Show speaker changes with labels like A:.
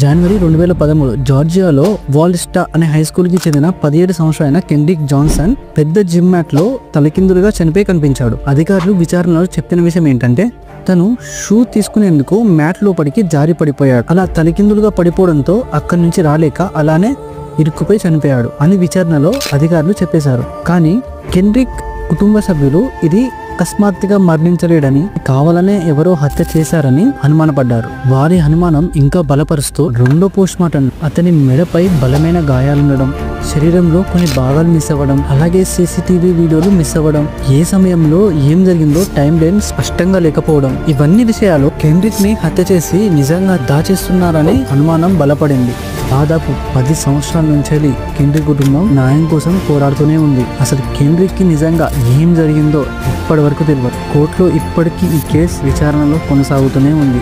A: జనవరి 2013 జార్జియాలో వాల్స్టా అనే high school కి చెందిన 17 సంవత్సరాలైన కెండ్రిక్ జాన్సన్ పెద్ద జిమ్ మ్యాట్ లో తలకిందులుగా చనిపోయి కనిపించాడు. అధికారులు విచారణలో చెప్పిన విషయం ఏంటంటే తను షూ తీసుకునేందుకు మ్యాట్ లోపలికి జారి పడిపోయాడు. అలా తలకిందులుగా పడిపోవడంతో అక్కడి నుంచి రాలేక అలానే ఇరుక్కుపోయి చనిపోయాడు అని విచారణలో అధికారులు చెప్పేశారు. కానీ కెండ్రిక్ కుటుంబ సభ్యులు ఇది అకస్మాత్తుగా మరణించలేడని, కావాలనే ఎవరో హత్య చేశారని అనుమానపడ్డారు. వారి అనుమానం ఇంకా బలపరుస్తూ రెండో పోస్ట్ మార్టం అతని మెడపై బలమైన గాయాలుండడం, శరీరంలో కొన్ని భాగాలు మిస్ అవ్వడం, అలాగే సీసీటీవీ వీడియోలు మిస్ అవ్వడం, ఏ సమయంలో ఏం జరిగిందో టైం లైన్ స్పష్టంగా లేకపోవడం, ఇవన్నీ విషయాలు కెండ్రిక్ ని హత్య చేసి నిజంగా దాచేస్తున్నారని అనుమానం బలపడింది. దాదాపు 10 సంవత్సరాల నుంచి కెండ్రిక్ కుటుంబం న్యాయం కోసం పోరాడుతూనే ఉంది. అసలు కెండ్రిక్ కి నిజంగా ఏం జరిగిందో ఇప్పటి వరకు తెలియదు. కోర్టులో ఇప్పటికీ ఈ కేసు విచారణలో కొనసాగుతూనే ఉంది.